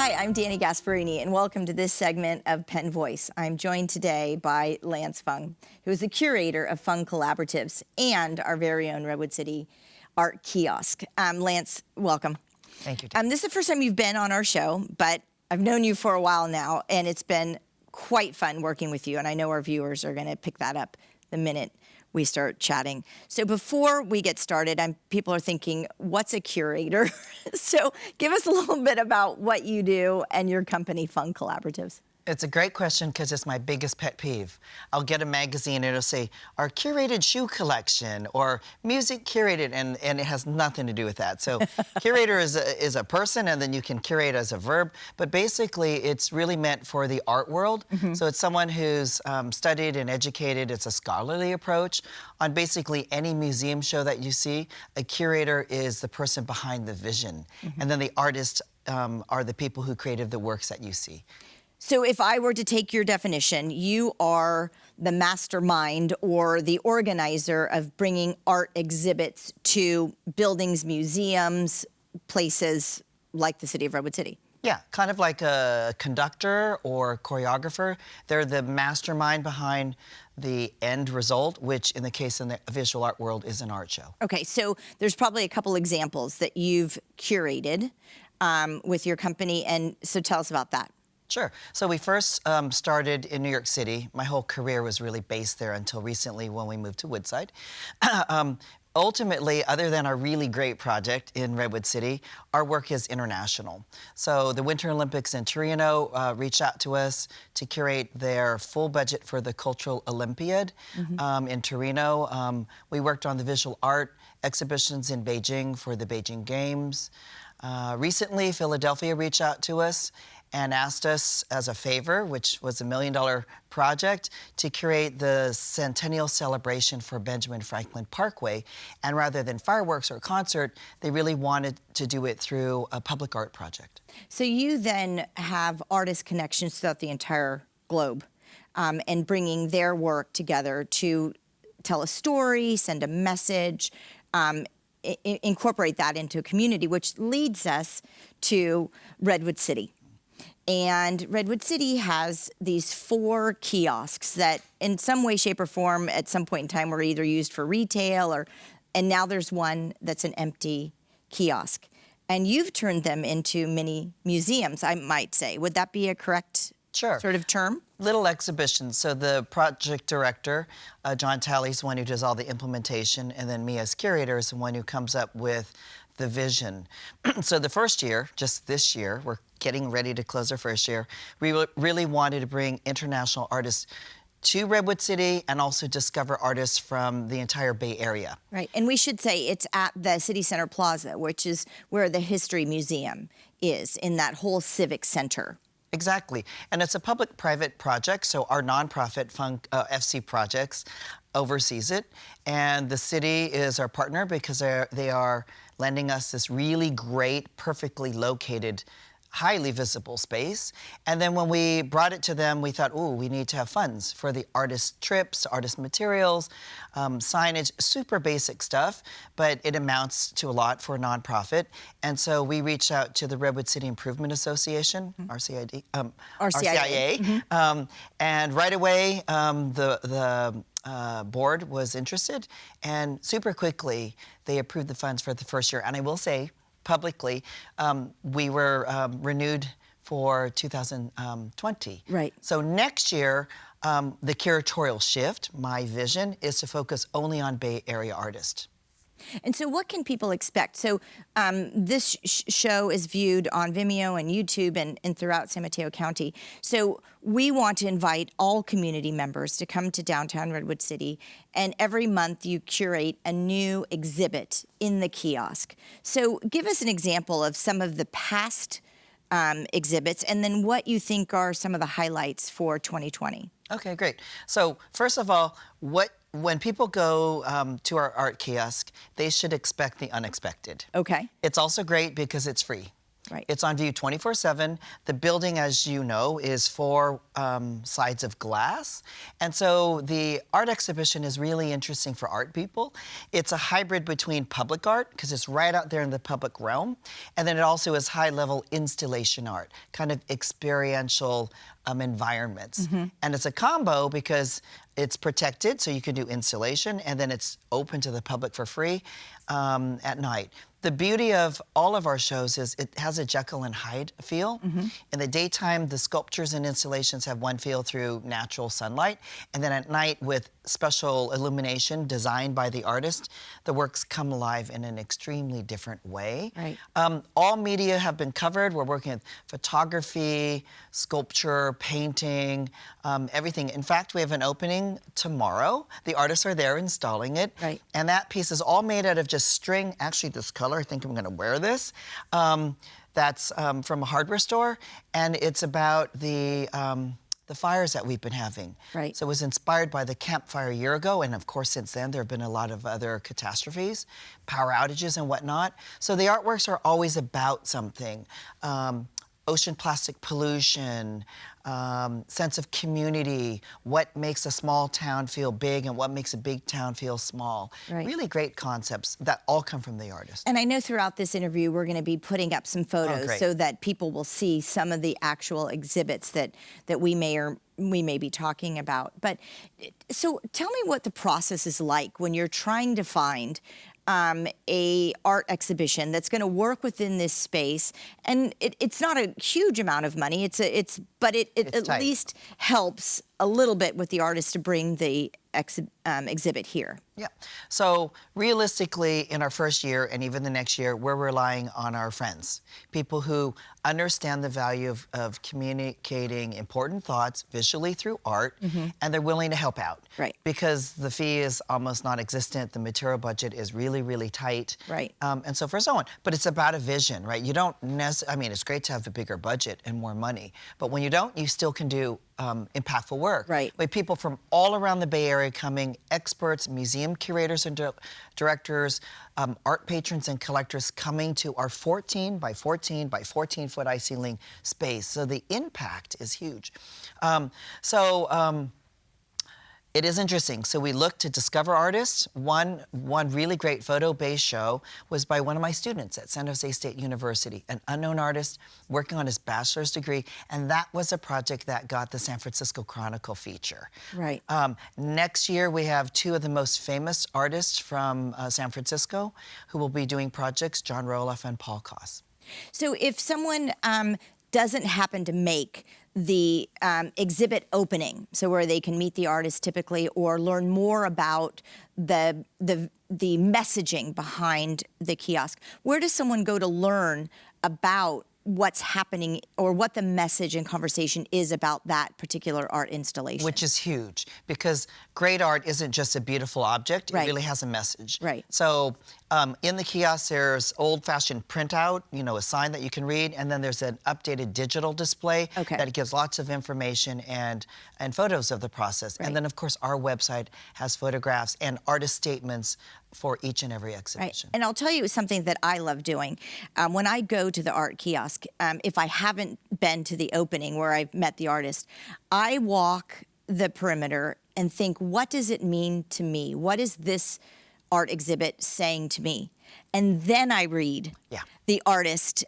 Hi, I'm Danny Gasparini, and welcome to this segment of Penn Voice. I'm joined today by Lance Fung, who is the curator of Fung Collaboratives and our very own Redwood City Art Kiosk. Lance, welcome. Thank you, Danny. This is the first time you've been on our show, but I've known you for a while now, and it's been quite fun working with you, and I know our viewers are going to pick that up the minute we start chatting. So before we get started, people are thinking, what's a curator? So give us a little bit about what you do and your company, Fung Collaboratives. It's a great question because it's my biggest pet peeve. I'll get a magazine and it'll say, our curated shoe collection or music curated, and it has nothing to do with that. So curator is a person, and then you can curate as a verb, but basically it's really meant for the art world. So it's someone who's studied and educated. It's a scholarly approach on basically any museum show that you see. A curator is the person behind the vision, and then the artists are the people who created the works that you see. So if I were to take your definition, you are the mastermind or the organizer of bringing art exhibits to buildings, museums, places like the city of Redwood City. Yeah, kind of like a conductor or choreographer. They're the mastermind behind the end result, which in the case in the visual art world is an art show. Okay, so there's probably a couple examples that you've curated with your company, and so tell us about that. Sure. So we first started in New York City. My whole career was really based there until recently when we moved to Woodside. Ultimately, other than our really great project in Redwood City, our work is international. So the Winter Olympics in Torino reached out to us to curate their full budget for the Cultural Olympiad in Torino. We worked on the visual art exhibitions in Beijing for the Beijing Games. Recently, Philadelphia reached out to us and asked us as a favor, which was $1 million project, to curate the centennial celebration for Benjamin Franklin Parkway. And rather than fireworks or concert, they really wanted to do it through a public art project. So you then have artist connections throughout the entire globe, and bringing their work together to tell a story, send a message, incorporate that into a community, which leads us to Redwood City. And Redwood City has these 4 kiosks that in some way, shape, or form at some point in time were either used for retail and now there's one that's an empty kiosk. And you've turned them into mini museums, I might say. Would that be a correct sort of term? Little exhibitions. So the project director, John Talley, is the one who does all the implementation, and then me as curator is the one who comes up with the vision. So the first year, just this year, we're getting ready to close our first year, we really wanted to bring international artists to Redwood City and also discover artists from the entire Bay Area. Right, and we should say it's at the City Center Plaza, which is where the History Museum is, in that whole civic center. Exactly, and it's a public-private project, so our nonprofit Fung FC Projects oversees it, and the city is our partner because they are lending us this really great, perfectly located, highly visible space. And then when we brought it to them, we thought, ooh, we need to have funds for the artist trips, artist materials, signage, super basic stuff, but it amounts to a lot for a nonprofit. And so we reached out to the Redwood City Improvement Association, RCIA, and right away the board was interested, and super quickly they approved the funds for the first year. And I will say, publicly, we were renewed for 2020. Right. So next year, the curatorial shift, my vision, is to focus only on Bay Area artists. And so what can people expect? So this show is viewed on Vimeo and YouTube and throughout San Mateo County. So we want to invite all community members to come to downtown Redwood City, and every month you curate a new exhibit in the kiosk. So give us an example of some of the past exhibits, and then what you think are some of the highlights for 2020. Okay, great. So first of all, when people go to our art kiosk, they should expect the unexpected. Okay. It's also great because it's free. Right. It's on view 24/7. The building, as you know, is 4 sides of glass. And so the art exhibition is really interesting for art people. It's a hybrid between public art, because it's right out there in the public realm, and then it also is high-level installation art, kind of experiential environments. And it's a combo because it's protected, so you can do installation, and then it's open to the public for free at night. The beauty of all of our shows is it has a Jekyll and Hyde feel. In the daytime, the sculptures and installations have one feel through natural sunlight, and then at night, with special illumination designed by the artist, the works come alive in an extremely different way. Right. All media have been covered. We're working with photography, sculpture, painting, everything. In fact, we have an opening tomorrow. The artists are there installing it. Right. And that piece is all made out of just string. Actually, this color, I think I'm going to wear this. That's from a hardware store, and it's about the fires that we've been having. Right. So it was inspired by the Camp Fire a year ago, and of course since then there have been a lot of other catastrophes, power outages and whatnot. So the artworks are always about something. Ocean plastic pollution, sense of community, what makes a small town feel big and what makes a big town feel small. Right. Really great concepts that all come from the artist. And I know throughout this interview we're going to be putting up some photos great. so that people will see some of the actual exhibits that we may be talking about. But so tell me what the process is like when you're trying to find a art exhibition that's going to work within this space, and it's not a huge amount of money. But it at tight. least helps a little bit with the artist to bring the exhibit here. Yeah. So realistically, in our first year and even the next year, we're relying on our friends, people who understand the value of communicating important thoughts visually through art, and they're willing to help out. Right. Because the fee is almost non-existent, the material budget is really, really tight. Right. And so forth and so on. But it's about a vision, right? You don't I mean, it's great to have a bigger budget and more money, but when you don't, you still can do impactful work. Right. With people from all around the Bay Area coming, experts, museum curators and directors, art patrons and collectors coming to our 14 by 14 by 14 foot ice ceiling space. So the impact is huge. It is interesting. So we looked to discover artists. One really great photo-based show was by one of my students at San Jose State University, an unknown artist working on his bachelor's degree, and that was a project that got the San Francisco Chronicle feature. Right. Next year, we have 2 of the most famous artists from San Francisco who will be doing projects, John Roloff and Paul Koss. So if someone doesn't happen to make the exhibit opening, so where they can meet the artist typically or learn more about the messaging behind the kiosk, where does someone go to learn about what's happening or what the message and conversation is about that particular art installation? Which is huge, because great art isn't just a beautiful object, Right. it really has a message. Right. So in the kiosk, there's old-fashioned printout, a sign that you can read, and then there's an updated digital display Okay. that gives lots of information and photos of the process. Right. And then, of course, our website has photographs and artist statements for each and every exhibition. Right. And I'll tell you something that I love doing. When I go to the art kiosk, if I haven't been to the opening where I've met the artist, I walk the perimeter and think, what does it mean to me? What is this art exhibit saying to me? And then I read the artist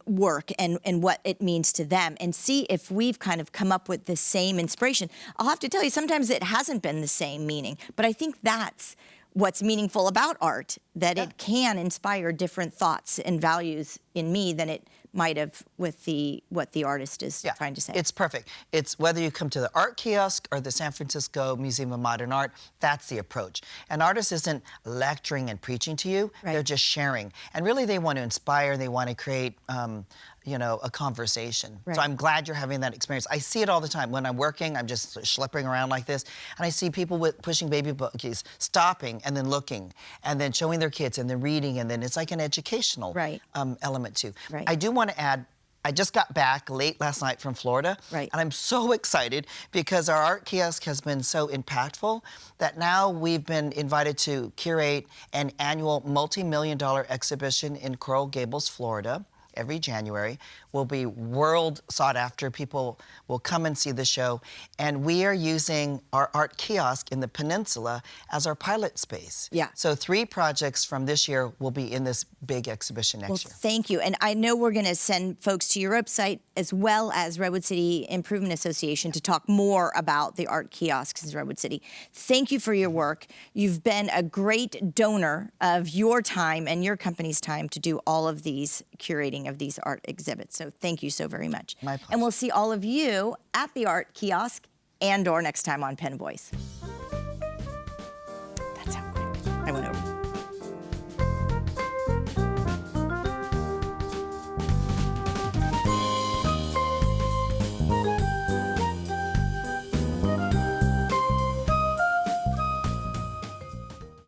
work and what it means to them, and see if we've kind of come up with the same inspiration. I'll have to tell you, sometimes it hasn't been the same meaning, but I think that's what's meaningful about art, that it can inspire different thoughts and values in me than it might have with what the artist is trying to say. It's perfect. It's whether you come to the art kiosk or the San Francisco Museum of Modern Art, that's the approach. An artist isn't lecturing and preaching to you, Right. they're just sharing. And really they want to inspire, they want to create a conversation. Right. So I'm glad you're having that experience. I see it all the time. When I'm working, I'm just schlepping around like this, and I see people pushing baby buggies, stopping and then looking, and then showing their kids, and then reading, and then it's like an educational Right. Element too. Right. I do want to add, I just got back late last night from Florida, Right. and I'm so excited because our art kiosk has been so impactful that now we've been invited to curate an annual multi-million-dollar exhibition in Coral Gables, Florida. every January. Will be world sought after. People will come and see the show. And we are using our art kiosk in the peninsula as our pilot space. Yeah. So 3 projects from this year will be in this big exhibition Well, next year. thank you. And I know we're going to send folks to your website as well as Redwood City Improvement Association to talk more about the art kiosks in Redwood City. Thank you for your work. You've been a great donor of your time and your company's time to do all of these curating of these art exhibits. So thank you so very much. My pleasure. And we'll see all of you at the art kiosk and or next time on Penn Voice.